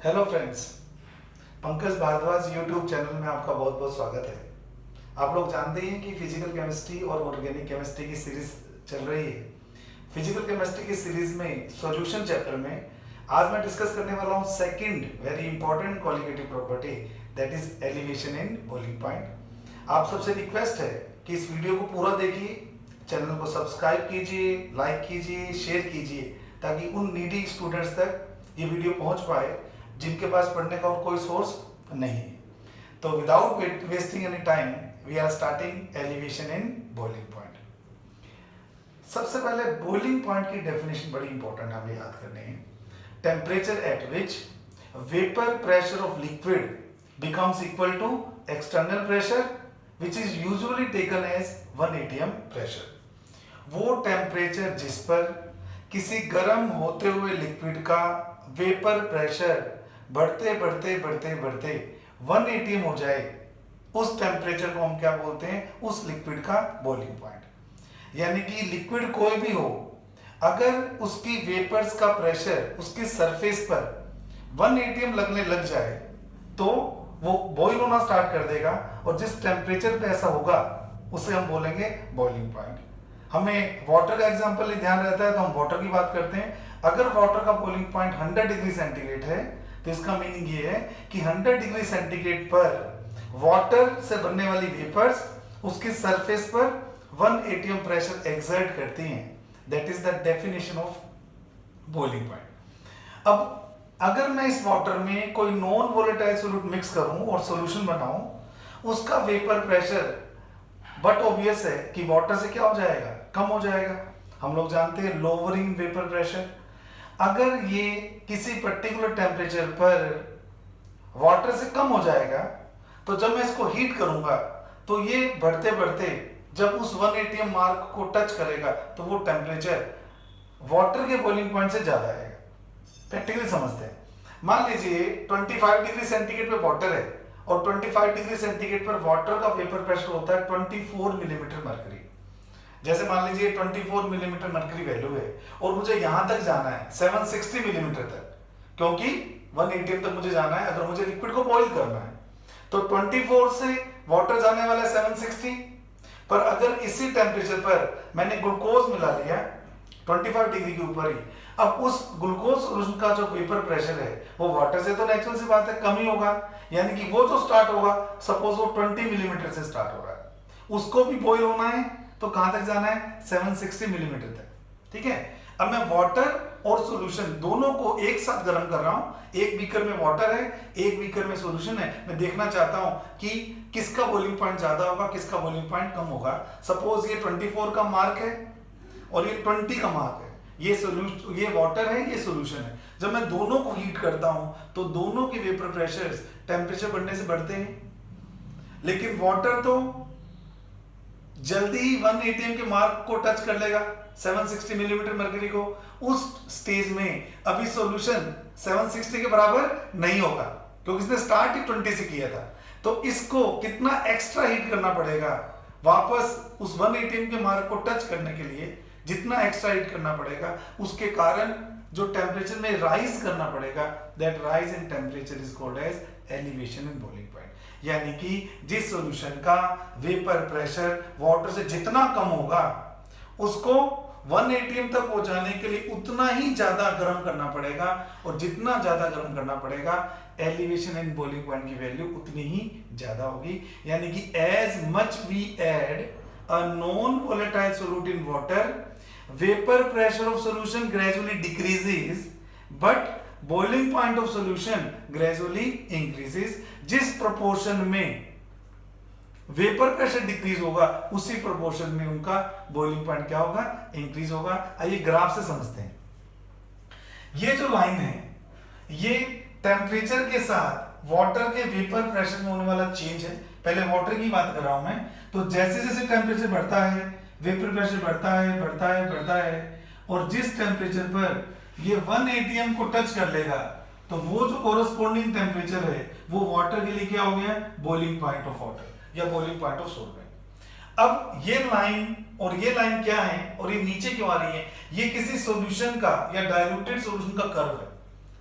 Hello friends, Pankaj Bhardwaj YouTube channel में आपका बहुत बहुत स्वागत है। आप लोग जानते हैं कि फिजिकल केमिस्ट्री और ऑर्गेनिक केमिस्ट्री की सीरीज चल रही है। फिजिकल केमिस्ट्री की सीरीज में सॉल्यूशन चैप्टर में आज मैं डिस्कस करने वाला हूँ second very important qualitative property, that is elevation in boiling point. आप सबसे रिक्वेस्ट है कि इस वीडियो को पूरा देखिए, चैनल को सब्सक्राइब कीजिए, लाइक कीजिए, शेयर कीजिए, ताकि उन नीडी स्टूडेंट्स तक ये वीडियो पहुंच पाए जिनके पास पढ़ने का और कोई सोर्स नहीं है। तो without wasting any time we are starting elevation in boiling point. सबसे पहले बॉइलिंग पॉइंट की डेफिनेशन बड़ी इंपॉर्टेंट हमें याद करनी है। Temperature at which vapour pressure of liquid becomes equal to external pressure which is usually taken as 1 atm pressure. वो temperature जिस पर किसी गर्म होते हुए लिक्विड का वेपर प्रेशर बढ़ते बढ़ते बढ़ते बढ़ते 1 atm हो जाए, उस टेम्परेचर को हम क्या बोलते हैं? उस लिक्विड का बॉइलिंग पॉइंट। यानी कि लिक्विड कोई भी हो, अगर उसकी वेपर्स का प्रेशर उसकी सरफेस पर 1 atm लगने लग जाए तो वो बॉइल होना स्टार्ट कर देगा, और जिस टेम्परेचर पे ऐसा होगा उसे हम बोलेंगे बॉइलिंग पॉइंट। हमें वाटर का एग्जांपल ध्यान रहता है तो हम वाटर की बात करते हैं। अगर वाटर का बॉइलिंग पॉइंट 100 डिग्री सेंटीग्रेड है तो इसका मीनिंग ये है कि 100 डिग्री सेंटीग्रेड पर वाटर से बनने वाली वेपर्स उसकी सरफेस पर 1 atm प्रेशर एक्सर्ट करती हैं। That is the definition of boiling point. अब अगर मैं इस वाटर में कोई नॉन वोलेटाइल सॉल्यूट मिक्स करूं और सॉल्यूशन बनाऊं, उसका वेपर प्रेशर बट ऑब्वियस है कि वाटर से क्या हो जाएगा? कम हो जाएगा। हम लोग जानते हैं लोअरिंग वेपर प्रेशर। अगर ये किसी पर्टिकुलर टेम्परेचर पर वाटर से कम हो जाएगा तो जब मैं इसको हीट करूंगा तो ये बढ़ते बढ़ते जब उस 1 atm मार्क को टच करेगा तो वो टेम्परेचर वाटर के बॉइलिंग पॉइंट से ज्यादा आएगा। प्रैक्टिकली समझते हैं। मान लीजिए 25 डिग्री सेंटीग्रेड पे वाटर है और 25 डिग्री सेंटीग्रेड पर वाटर का वेपर प्रेशर होता है 24 मिलीमीटर मरकरी। जैसे मान लीजिए 24 मिलीमीटर मरकरी वैल्यू है और मुझे यहां तक जाना है 760 मिलीमीटर तक, क्योंकि 1 atm तक मुझे जाना है अगर मुझे लिक्विड को बॉइल करना है। तो 24 से वाटर जाने वाला है 760 पर। अगर इसी टेम्परेचर पर मैंने ग्लूकोज मिला लिया 25 डिग्री के ऊपर ही, अब उस ग्लूकोज सोल्यूशन का जो वेपर प्रेशर है वो वाटर से तो नेचुरल सी बात है कम ही होगा। यानी कि वो जो स्टार्ट होगा, सपोज वो 20 मिलीमीटर से स्टार्ट हो रहा है, उसको भी बॉइल होना है तो कहां तक जाना है? 760 मिलीमीटर तक। ठीक है। अब मैं वाटर और सॉल्यूशन दोनों को एक साथ गर्म कर रहा हूं। एक बीकर में वाटर है, एक बीकर में सॉल्यूशन है। मैं देखना चाहता हूं कि किसका बॉइलिंग पॉइंट ज्यादा होगा, किसका बॉइलिंग पॉइंट कम होगा। सपोज ये 24 का मार्क है और ये 20 का मार्क है। ये वाटर है, ये सॉल्यूशन है। जब मैं दोनों को हीट करता हूं तो दोनों के वेपर प्रेशर्स टेम्परेचर बढ़ने से बढ़ते हैं, लेकिन वाटर तो जल्दी ही 1 atm के मार्क को टच कर लेगा 760 मिलीमीटर मरकरी को। उस स्टेज में अभी सॉल्यूशन 760 के बराबर नहीं होगा क्योंकि इसने स्टार्ट ही 20 से किया था। तो इसको कितना एक्स्ट्रा हीट करना पड़ेगा? वापस उस 1 atm के मार्क को टच करने के लिए जितना एक्स्ट्रा हीट करना पड़ेगा, उसके कारण जो टेम्परेचर में राइज करना पड़ेगा, that rise in temperature is called as elevation in boiling point. यानी कि जिस सॉल्यूशन का वेपर प्रेशर वाटर से जितना कम होगा, उसको 1 atm तक पहुंचाने के लिए उतना ही ज्यादा गर्म करना पड़ेगा, और जितना ज्यादा गर्म करना पड़ेगा एलिवेशन इन बॉइलिंग पॉइंट की वैल्यू उतनी ही ज्यादा होगी। यानी कि as much we add a non volatile solute in water, vapor pressure of solution gradually decreases but boiling point of solution gradually increases। जिस प्रोपोर्शन में वेपर प्रेशर डिक्रीज होगा उसी प्रोपोर्शन में उनका बॉइलिंग पॉइंट क्या होगा? इंक्रीज होगा। आइए ग्राफ से समझते हैं। ये जो लाइन है ये टेम्परेचर के साथ वाटर के वेपर प्रेशर में होने वाला चेंज है। पहले वाटर की बात कर रहा हूं मैं। तो जैसे जैसे टेम्परेचर बढ़ता है वेपर प्रेशर बढ़ता है बढ़ता है बढ़ता है, और जिस टेम्परेचर पर ये 1 atm को टच कर लेगा तो वो जो कोरस्पोंडिंग टेम्परेचर है वो वाटर के लिए क्या हो गया? बॉइलिंग पॉइंट ऑफ वाटर या बॉइलिंग पॉइंट ऑफ सॉल्वेंट। अब ये लाइन और ये लाइन क्या है और ये नीचे क्यों आ रही है? ये किसी सॉल्यूशन का या डाइल्यूटेड सॉल्यूशन का कर्व है।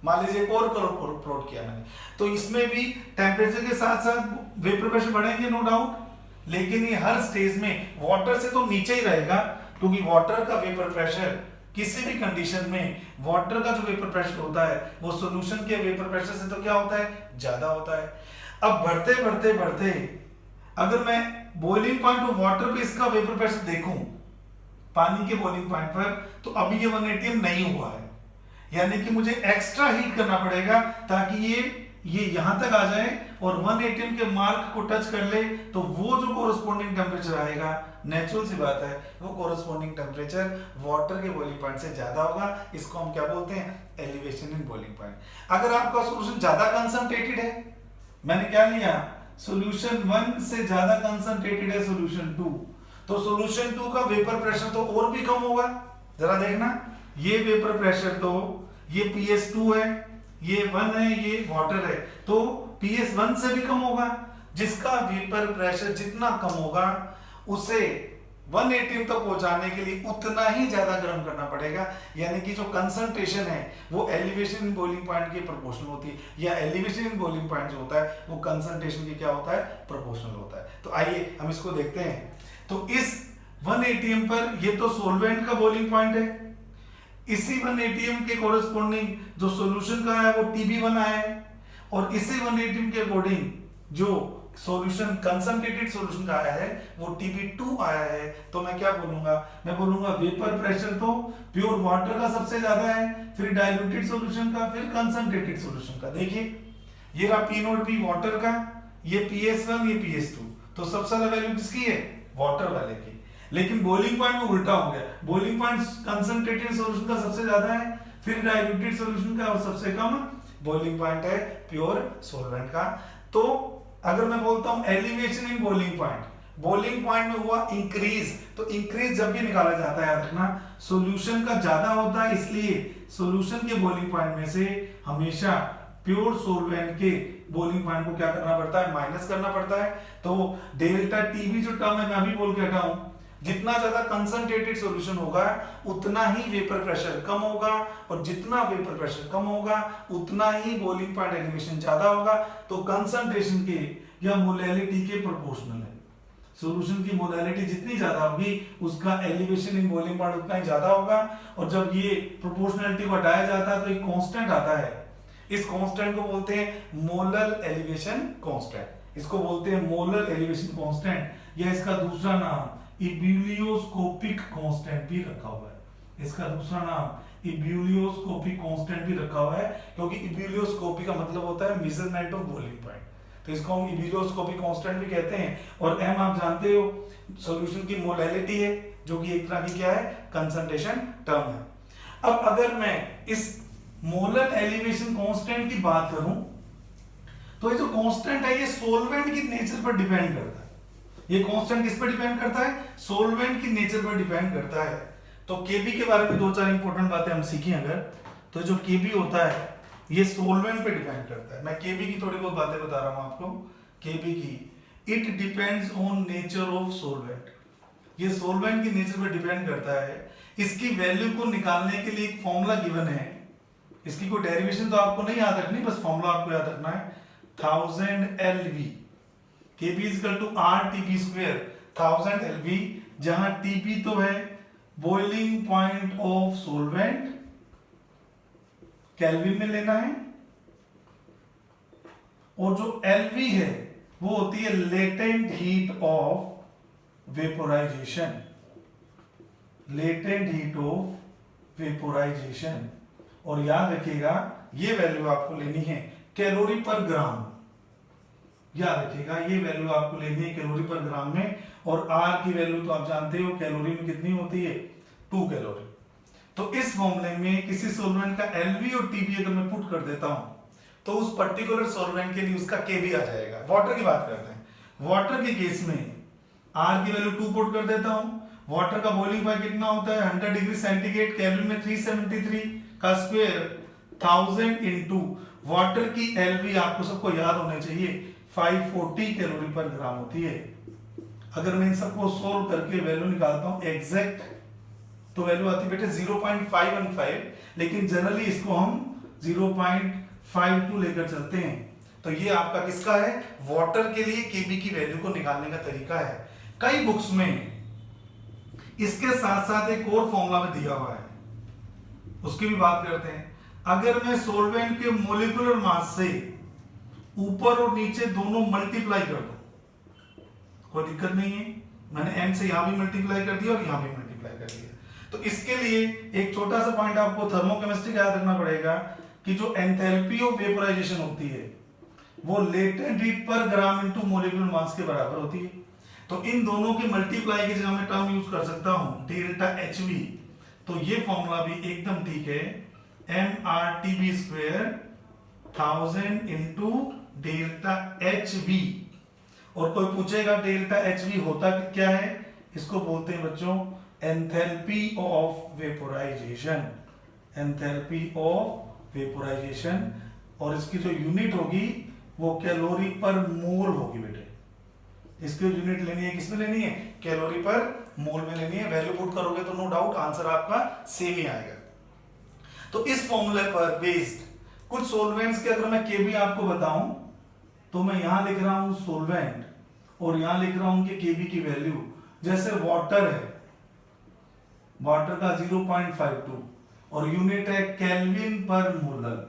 मान लीजिए एक और कलर प्लॉट किया मैंने, तो इसमें भी टेम्परेचर के साथ साथ वेपर प्रेशर बढ़ेंगे नो डाउट, लेकिन ये हर स्टेज में वाटर से तो नीचे ही रहेगा, क्योंकि वाटर का वेपर प्रेशर किसी भी कंडीशन में वाटर का जो वेपर प्रेशर होता है वो सॉल्यूशन के वेपर प्रेशर से तो क्या होता है, ज्यादा होता है। अब बढ़ते बढ़ते बढ़ते अगर मैं बॉइलिंग पॉइंट ऑफ वाटर पे इसका वेपर प्रेशर देखूं, पानी के बॉइलिंग पॉइंट पर, तो अभी ये 1 atm नहीं हुआ है, यानी कि मुझे एक्स्ट्रा हीट करना पड़ेगा ताकि ये यहां तक आ जाए और 1 atm के मार्क को टच कर ले, तो वो जो कोरस्पोंडिंग टेम्परेचर आएगा, नेचुरल सी बात है, वो कोरस्पोंडिंग टेम्परेचर वाटर के बॉइलिंग पॉइंट से ज्यादा होगा। इसको हम क्या बोलते हैं, एलिवेशन इन बॉइलिंग पॉइंट। अगर आपका सॉल्यूशन ज्यादा कंसंट्रेटेड है, मैंने क्या लिया, सॉल्यूशन 1 से ज्यादा कंसंट्रेटेड है सॉल्यूशन 2, तो सॉल्यूशन 2 का वेपर प्रेशर तो और भी कम होगा। जरा देखना, ये वेपर प्रेशर तो ये PS2 है, ये 1 है, ये वाटर है, तो PS1 से भी कम होगा। जिसका वेपर प्रेशर जितना कम होगा उसे 1 atm तक पहुंचाने के लिए उतना ही ज्यादा गर्म करना पड़ेगा, यानी कि जो कंसंट्रेशन है वो एलिवेशन इन बॉइलिंग पॉइंट के प्रोपोर्शनल होती है, या एलिवेशन इन बॉइलिंग पॉइंट जो होता है वो कंसंट्रेशन के क्या होता है, प्रोपोर्शनल होता है। तो आइए हम इसको देखते हैं। तो इस 1 atm पर ये तो सॉल्वेंट का बॉइलिंग पॉइंट है, इसी 1 atm के कोरस्पोंडिंग जो सॉल्यूशन का है वो TB1 आया है, और इसी 1 atm के अकॉर्डिंग जो सॉल्यूशन कंसंट्रेटेड सॉल्यूशन का आया है वो TB2 आया है। तो मैं क्या बोलूंगा, मैं बोलूंगा वेपर प्रेशर तो प्योर वाटर का सबसे ज्यादा है, फिर डाइल्यूटेड सॉल्यूशन का, फिर कंसंट्रेटेड सॉल्यूशन का। देखिए ये रहा P0 वाटर का, ये PS1, ये PS2, तो सबसे ज्यादा वैल्यू किसकी है, वाटर वाले की। लेकिन बॉइलिंग पॉइंट में उल्टा हो गया, बॉइलिंग पॉइंट कंसंट्रेटेड सॉल्यूशन का सबसे ज्यादा है, फिर डाइल्यूटेड सॉल्यूशन का, और सबसे कम बॉइलिंग पॉइंट है प्योर सॉल्वेंट का। तो अगर मैं बोलता हूं elevation in boiling point, boiling point में हुआ इंक्रीज, तो इंक्रीज जब भी निकाला जाता है याद रखना सॉल्यूशन का ज्यादा होता है, इसलिए सॉल्यूशन के बॉइलिंग पॉइंट में से हमेशा प्योर सॉल्वेंट के बॉइलिंग पॉइंट को क्या करना पड़ता है, माइनस करना पड़ता है। तो डेल्टा TB जो टर्म है मैं अभी बोल के हटा हूं, जितना ज्यादा कंसंट्रेटेड सॉल्यूशन होगा उतना ही वेपर प्रेशर कम होगा, और जितना वेपर प्रेशर कम होगा उतना ही बॉइलिंग पॉइंट एलिवेशन ज्यादा होगा। तो कंसंट्रेशन के या मोलैलिटी के प्रोपोर्शनल है, सॉल्यूशन की मोलैलिटी जितनी ज्यादा होगी उसका एलिवेशन इन बॉइलिंग पॉइंट उतना ही ज्यादा होगा। और जब ये प्रोपोर्शनलिटी को हटाया जाता है तो एक कांस्टेंट आता है, इस कांस्टेंट को बोलते हैं मोलर एलिवेशन कांस्टेंट, इसको बोलते हैं मोलर एलिवेशन कांस्टेंट, या इसका दूसरा नाम इब्यूलियोस्कोपिक कांस्टेंट भी रखा हुआ है। इसका दूसरा नाम इब्यूलियोस्कोपिक कांस्टेंट भी रखा हुआ है, क्योंकि इब्यूलियोस्कोपी का मतलब होता है मेजरमेंट ऑफ बॉइलिंग पॉइंट, तो इसको हम इब्यूलियोस्कोपिक कांस्टेंट भी कहते हैं। और m आप जानते हो सॉल्यूशन की मोलैलिटी है, जो कि एक तरह की क्या है, कंसंट्रेशन टर्म है। अब अगर मैं इस मोलर एलिवेशन कांस्टेंट की बात करूं, तो ये जो कांस्टेंट है ये सॉल्वेंट की नेचर पर डिपेंड करता है। ये कांस्टेंट किस पर डिपेंड करता है, सॉल्वेंट की नेचर पर डिपेंड करता है। तो Kb के बारे में 2-4 इंपॉर्टेंट बातें हम सीखें अगर, तो जो Kb होता है ये सॉल्वेंट पे डिपेंड करता है। मैं Kb की थोड़ी बहुत बातें बता रहा हूं आपको। Kb की, it depends on nature of solvent, ये सॉल्वेंट की नेचर पर डिपेंड करता है। इसकी वैल्यू को निकालने के लिए एक फॉर्मूला गिवन है, इसकी कोई डेरिवेशन तो आपको नहीं याद रखनी, बस फॉर्मूला आपको याद रखना है 1000 LV, Kb equal to RTB², 1000 LV, जहां TB तो है boiling point of solvent, kelvin में लेना है, और जो LV है वो होती है latent heat of vaporisation, latent heat of vaporisation. और याद रखिएगा ये वैल्यू आपको लेनी है कैलोरी पर ग्राम, याद रखिएगा ये वैल्यू आपको लेनी है कैलोरी पर ग्राम में। और R की वैल्यू तो आप जानते हो कैलोरी में कितनी होती है, 2 कैलोरी। तो इस फॉर्मूले में किसी सॉल्वेंट का LV और TB अगर मैं पुट कर देता हूं तो उस पर्टिकुलर सॉल्वेंट के लिए उसका Kb आ जाएगा। वाटर की बात करते हैं, वाटर के केस में R की वैल्यू 2 पुट कर देता हूं, वाटर का बॉइलिंग पॉइंट कितना होता है 100 डिग्री सेंटीग्रेड, केल्विन में 373 का स्क्वायर 1000 इनटू वाटर की LV आपको सबको याद होने चाहिए 540 कैलोरी पर ग्राम होती है। अगर मैं इन सबको सोल्व करके वैल्यू निकालता हूं एग्जैक्ट, तो वैल्यू आती है बेटे 0.515, लेकिन जनरली इसको हम 0.52 लेकर चलते हैं तो ये आपका किसका है, वाटर के लिए केबी की वैल्यू को निकालने का तरीका है। कई बुक्स में इसके साथ साथ एक और फॉर्मूला भी दिया हुआ है, उसकी भी बात करते हैं। अगर मैं सॉल्वेंट के मोलिकुलर मास से ऊपर और नीचे दोनों मल्टीप्लाई कर दूं, कोई दिक्कत नहीं है, मैंने m से यहां भी मल्टीप्लाई कर दिया और यहां भी मल्टीप्लाई कर दिया। तो इसके लिए एक छोटा सा पॉइंट आपको थर्मोकेमिस्ट्री का याद रखना पड़ेगा कि जो एंथैल्पी ऑफ वेपोराइजेशन होती है वो लेटेंट हीट पर ग्राम इनटू मोलिकुलर मास के बराबर होती है। तो इन दोनों के मल्टीप्लाई की जगह मैं टर्म यूज कर सकता हूं डेल्टा HV। तो ये फॉर्मूला भी एकदम ठीक है, mRTB square 1000 into delta HV। और कोई पूछेगा डेल्टा HV होता क्या है, इसको बोलते हैं बच्चों enthalpy of vaporisation, enthalpy of vaporisation. और इसकी जो यूनिट होगी वो कैलोरी पर मोल होगी बेटे। इसकी यूनिट लेनी है, किसमें लेनी है, कैलोरी पर मोल में लेनी है। वैल्यू पुट करोगे तो नो डाउट आंसर आपका सेम ही आएगा। तो इस फॉर्मूले पर बेस्ड कुछ सॉल्वेंट्स के अगर मैं केबी आपको बताऊं तो मैं यहां लिख रहा हूं सॉल्वेंट और यहां लिख रहा हूं कि केबी की वैल्यू। जैसे वाटर है, वाटर का 0.52 और यूनिट है केल्विन पर मोलर।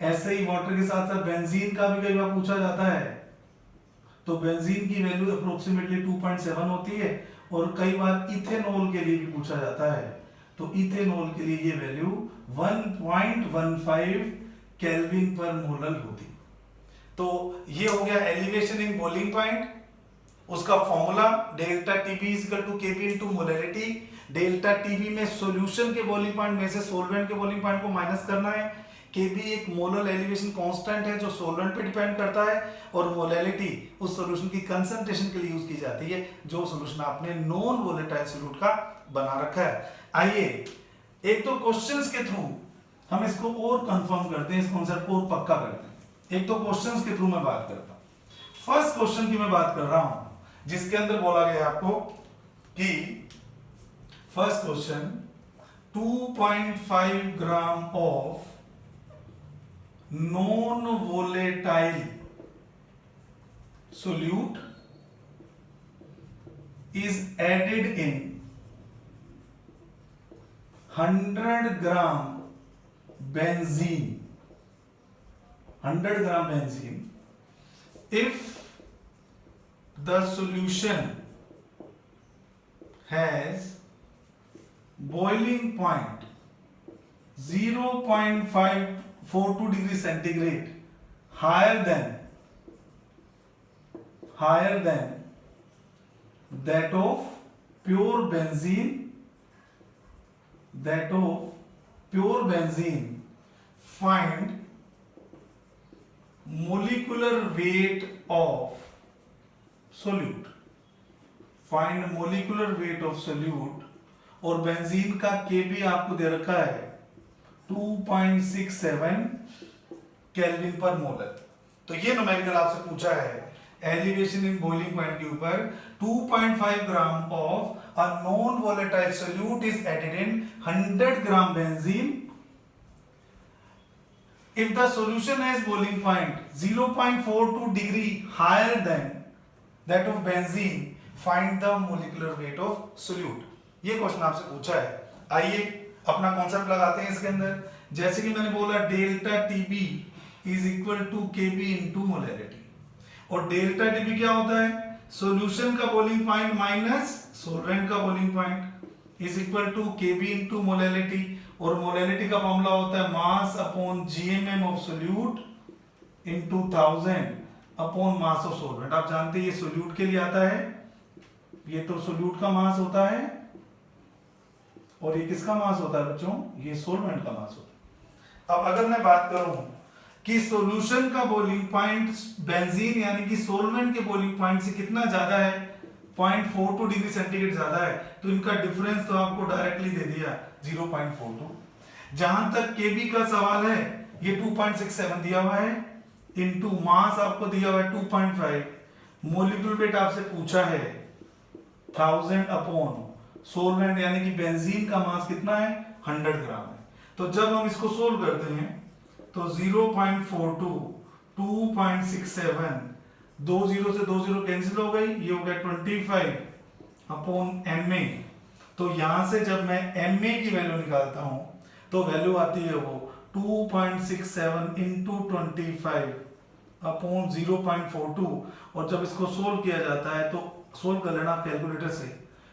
ऐसे ही वाटर के साथ साथ बेंजीन का भी कई बार पूछा जाता है, तो बेंजीन की वैल्यू अप्रोक्सीमेटली 2.7 होती है। और कई बार इथेनॉल के लिए भी पूछा जाता है, तो इथेनॉल के लिए ये वैल्यू 1.15 केल्विन पर मोलर होती। तो ये हो गया एलिवेशन इन बॉइलिंग पॉइंट, उसका formula delta TB equal to KB into molarity. Delta TB में सॉल्यूशन के बॉइलिंग पॉइंट में से सॉल्वेंट के बॉइलिंग पॉइंट को माइनस करना है। केबी एक मोलर एलिवेशन कांस्टेंट है जो सॉल्वेंट पे डिपेंड करता है, और मोलैरिटी उस सॉल्यूशन की कंसंट्रेशन के लिए यूज की जाती है जो सॉल्यूशन आपने नॉन वोलेटाइल सॉल्यूट का बना रखा है। आइए एक तो क्वेश्चंस के थ्रू हम इसको और कंफर्म करते हैं, इस कॉन्सेप्ट को और पक्का करते हैं। एक तो क्वेश्चंस के थ्रू मैं बात करता हूं। फर्स्ट क्वेश्चन की मैं बात कर रहा हूं जिसके अंदर बोला गया आपको कि first question 2.5 gram of non volatile solute is added in 100 gram benzene, 100 gram benzene, if the solution has boiling point 0.542 degree centigrade higher than that of pure benzene, find molecular weight of solute, find molecular weight of solute। और benzene का केबी आपको दे रखा है 2.67 kelvin पर molar. तो ये numerical आपसे पूछा है एलिवेशन इन बॉइलिंग पॉइंट के ऊपर 2.5 gram of a non volatile solute is added in 100 gram benzene. If the solution has boiling point 0.42 degree higher than that of benzene, find the molecular weight of solute। ये question आपसे पूछा है। आइए अपना concept लगाते हैं इसके अंदर। जैसे कि मैंने बोला delta TB is equal to KB into molarity, और डेल्टा टीबी क्या होता है, सॉल्यूशन का बॉइलिंग पॉइंट माइनस सॉल्वेंट का boiling point is equal to KB into molarity. और मोलैरिटी का फॉर्मूला होता है mass upon GMM of solute into 1000 upon mass of solvent. आप जानते हैं ये सोल्यूट के लिए आता है, ये तो सोल्यूट का मास होता है, और ये किसका मास होता है बच्चों, ये सॉल्वेंट का मास होता है। अब अगर मैं बात करूं कि सॉल्यूशन का बॉइलिंग पॉइंट बेंजीन यानी कि सॉल्वेंट के बॉइलिंग पॉइंट से कितना ज्यादा है, 0.42 डिग्री सेंटीग्रेड ज्यादा है, तो इनका डिफरेंस तो आपको डायरेक्टली दे दिया 0.42। जहां तक केबी का सवाल है ये 2.67 दिया हुआ है, इनटू मास आपको दिया हुआ है 2.5, मोलिक्यूलर वेट आपसे पूछा है 1000 अपॉन सॉल्वेंट यानी कि बेंजीन का मास कितना है 100 ग्राम है। तो जब हम इसको सोल्व करते हैं तो 0.42, 2.67, 2 0 से 2 0 कैंसिल हो गई, ये हो गया 25 अपॉन MA। तो यहां से जब मैं MA की वैल्यू निकालता हूं तो वैल्यू आती है वो 2.67 इंटू 25 अपॉन 0.42, और जब इसको सोल्व किया जाता है तो सोल्व कर लेना कैलकुलेटर से,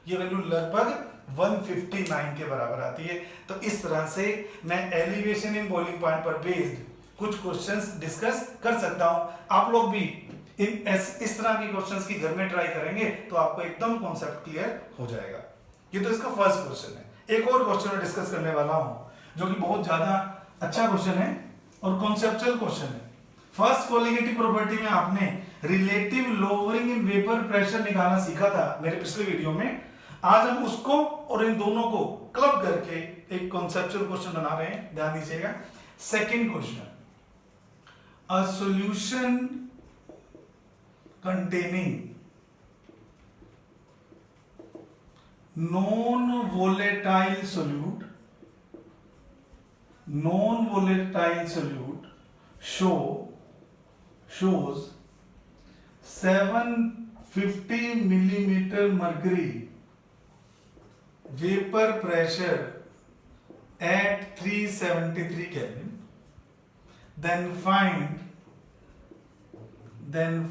ये वैल्यू लगभग 159 के बराबर आती है। तो इस तरह से मैं एलिवेशन इन बॉइलिंग पॉइंट पर बेस्ड कुछ क्वेश्चंस डिस्कस कर सकता हूं। आप लोग भी इस तरह के क्वेश्चंस की घर में ट्राई करेंगे तो आपको एकदम कॉन्सेप्ट क्लियर हो जाएगा। ये तो इसका फर्स्ट क्वेश्चन है। एक और क्वेश्चन मैं डिस्कस करने वाला हूं जो कि बहुत ज्यादा अच्छा क्वेश्चन है और कॉन्सेप्चुअल क्वेश्चन है। फर्स्ट कोलिगेटिव प्रॉपर्टी में आपने relative lowering in vapour pressure निकालना सीखा था मेरे पिछले वीडियो में। आज हम उसको और इन दोनों को क्लब करके एक कॉन्सेप्चुअल क्वेश्चन बना रहे हैं, ध्यान दीजिएगा। Second question, a solution containing non-volatile solute shows 750 millimeter mercury vapor pressure at 373 Kelvin. Then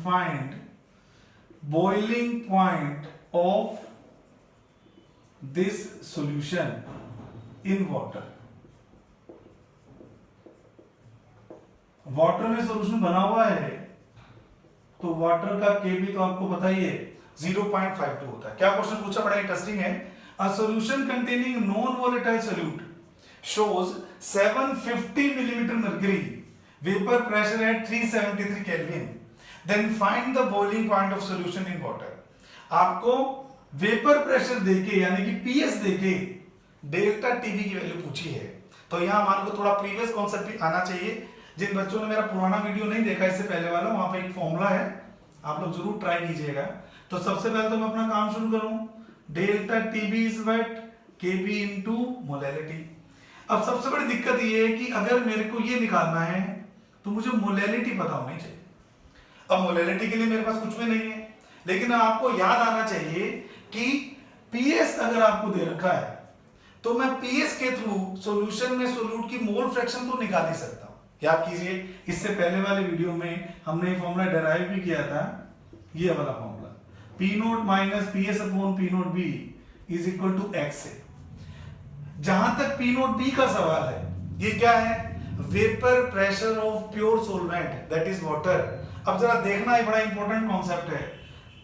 find boiling point of this solution in water. Water में सॉल्यूशन बना हुआ है तो वाटर का केबी तो आपको पता ही है 0.52 होता है। क्या क्वेश्चन पूछा, बड़ा इंटरेस्टिंग है। A solution containing non volatile solute shows 750 millimetre mercury vapour pressure at 373 kelvin, then find the boiling point of solution in water. आपको वेपर प्रेशर देके यानी कि पीएस देके डेल्टा टीबी की वैल्यू पूछी है। तो यहां हमारे को थोड़ा प्रीवियस कॉन्सेप्ट भी आना चाहिए। जिन बच्चों ने मेरा पुराना वीडियो नहीं देखा इससे पहले वाला, वहां पे एक फॉर्मूला है, आप लोग जरूर ट्राई कीजिएगा। तो सबसे पहले तो मैं अपना काम शुरू करूं, delta TB is what, KB into molality. अब सबसे बड़ी दिक्कत ये है कि अगर मेरे को ये निकालना है तो मुझे मोलैलिटी पता होनी चाहिए। अब मोलैलिटी के लिए मेरे पास कुछ भी नहीं है, लेकिन आपको याद आना चाहिए कि पीएस अगर आपको दे रखा है तो मैं पीएस के थ्रू सॉल्यूशन में सोल्यूट की मोल फ्रैक्शन तो निकाल ही सकता हूं। याद कीजिए, इससे पहले वाले वीडियो में हमने ये फॉर्मूला डेराइव भी किया था, ये वाला formula, P naught minus PS upon P naught B is equal to X है। जहां तक P नोट B का सवाल है, ये क्या है, vapour pressure of pure solvent that is water. अब जरा देखना, ये बड़ा इंपॉर्टेंट कॉन्सेप्ट है।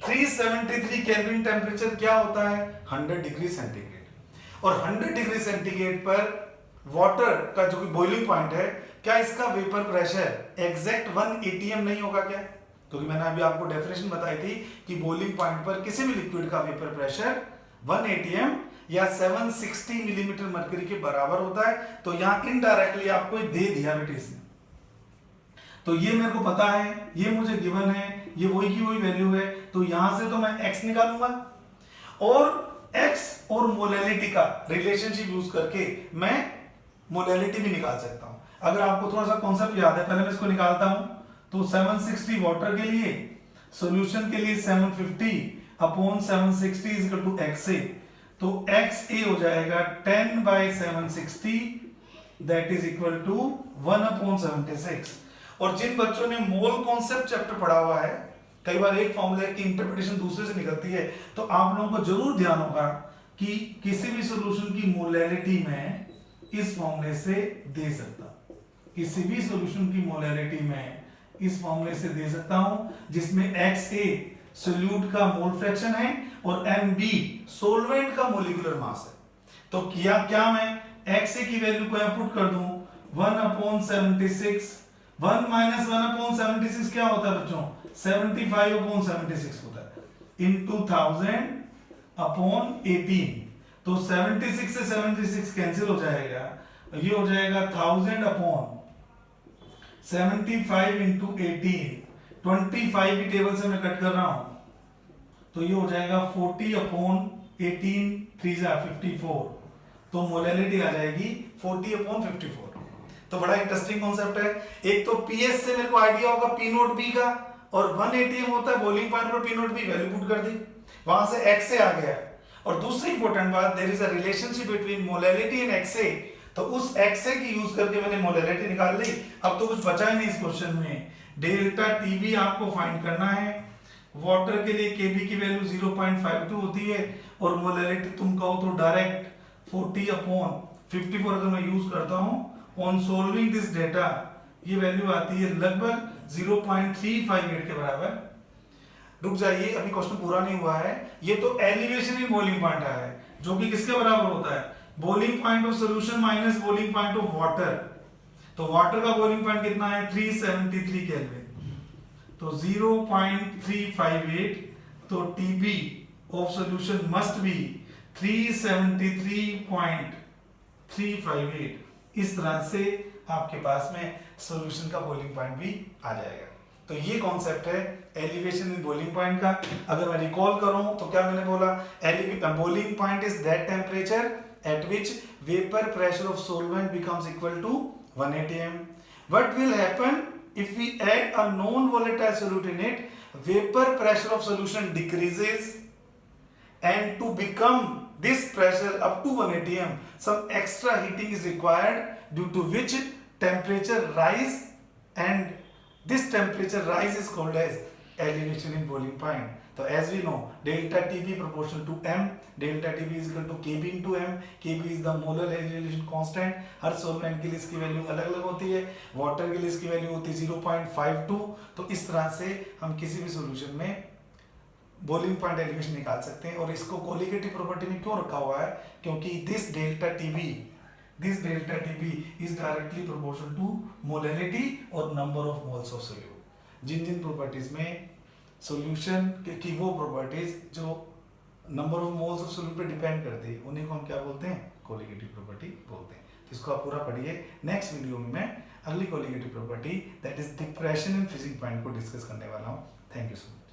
373 केल्विन टेम्परेचर क्या होता है, 100 डिग्री सेंटीग्रेड। और 100 डिग्री सेंटीग्रेड पर वाटर का जो बॉइलिंग पॉइंट है, क्या इसका वेपर प्रेशर एग्जैक्ट 1 atm नहीं होगा क्या? क्योंकि मैंने अभी आपको डेफिनेशन बताई थी कि बॉइलिंग पॉइंट पर किसी भी लिक्विड का वेपर प्रेशर 1 atm या 760 मिलीमीटर मर्क्यूरी के बराबर होता है। तो यहां इनडायरेक्टली आपको दे दिया बेटे इसने, तो ये मेरे को पता है, ये मुझे गिवन है, ये वही की वही वैल्यू है। तो यहां से तो मैं x निकालूंगा और x और मोलैलिटी का रिलेशनशिप यूज करके मैं मोलैलिटी भी निकाल सकता हूं। अगर आपको थोड़ा सा कॉन्सेप्ट याद है, पहले मैं इसको निकालता हूं। तो 760 वाटर के लिए, सॉल्यूशन के लिए 750 upon 760 is equal to XA। तो XA हो जाएगा 10 by 760 that is equal to 1 upon 76। और जिन बच्चों ने मोल कॉन्सेप्ट चैप्टर पढ़ा हुआ है, कई बार एक फॉर्मूले की इंटरप्रिटेशन दूसरे से निकलती है, तो आप लोगों को जरूर ध्यान होगा कि किसी भी सॉल्यूशन की मोलैलिटी में इस फॉर्मूले से दे सकता हूं, किसी भी सॉल्यूशन की मोलैलिटी में इस फॉर्मूले से दे सकता हूं, जिसमें XA सॉल्यूट का मोल फ्रैक्शन है और MB सॉल्वेंट का मोलिकुलर मास है। तो किया क्या, मैं XA की वैल्यू को यहां पुट कर दूं, 1 अपॉन 76, 1 माइनस 1 अपॉन 76 क्या होता है बच्चों, 75 अपॉन 76 होता है, इनटू 1000 अपॉन 18। तो 76 से 76 कैंसिल हो जाएगा, ये हो जाएगा 1000 अपॉन 75 इंटू 18, 25 की टेबल से मैं कट कर रहा हूं, तो ये हो जाएगा 40 अपॉन 18, 3 जा 54, तो मोलैलिटी आ जाएगी 40/54। तो बड़ा इंटरेस्टिंग कॉन्सेप्ट है। एक तो पीएस से मेरे को आइडिया होगा पी नोट बी का, और 1 एटीएम होता है बॉइलिंग पॉइंट पर P naught B value put कर दी, वहां से एक्स आ गया। और दूसरी इंपॉर्टेंट बात, there is a relationship between molality and X A, तो उस एक्सए की यूज करके मैंने मोलैलिटी निकाल ली। अब तो कुछ बचा ही नहीं इस क्वेश्चन में। डेल्टा टीबी आपको फाइंड करना है। वाटर के लिए केबी की वैल्यू 0.52 होती है, और मोलैलिटी तुम कहो तो डायरेक्ट 40/54 अगर मैं यूज करता हूं ऑन सोल्विंग दिस डेटा, ये वैल्यू आती है लगभग 0.358 के बराबर। रुक जाइए, अभी क्वेश्चन पूरा नहीं हुआ है। ये तो एलिवेशन इन बॉइलिंग पॉइंट आया है, जो कि किसके बराबर होता है, boiling point of solution minus boiling point of water. तो वाटर का बॉइलिंग पॉइंट कितना है, 373 केल्विन, तो 0.358, तो TB of solution must be 373.358। इस तरह से आपके पास में सॉल्यूशन का बॉइलिंग पॉइंट भी आ जाएगा। तो ये कॉन्सेप्ट है एलिवेशन इन बॉइलिंग पॉइंट का। अगर मैं रिकॉल करूं तो क्या मैंने बोला, boiling point is that temperature at which vapor pressure of solvent becomes equal to 1 atm. What will happen if we add a non-volatile solute in it? Vapor pressure of solution decreases, and to become this pressure up to 1 atm, some extra heating is required, due to which temperature rise, and this temperature rise is called as elevation in boiling point. So as we know, delta Tb proportional to m, delta Tb is equal to Kb into m, Kb is the molar elevation constant। Her solvent के लिए इसकी value अलग अलग होती है, water के लिए इसकी वैल्यू होती है 0.52। तो इस तरह से हम किसी भी सॉल्यूशन में बॉइलिंग पॉइंट एलिवेशन निकाल सकते हैं। और इसको कोलिगेटिव प्रॉपर्टी में क्यों रखा हुआ है, क्योंकि this delta Tb is directly proportional to molality और number of moles of solute। जिन जिन प्रॉपर्टीज में सॉल्यूशन की वो प्रॉपर्टीज जो number of moles of solute पे डिपेंड करती है, उन्हीं को हम क्या बोलते हैं, कोलिगेटिव प्रॉपर्टी बोलते हैं। तो इसको आप पूरा पढ़िए। नेक्स्ट वीडियो में मैं अगली colligative property that is depression in freezing point को डिस्कस करने वाला हूँ। Thank you so much.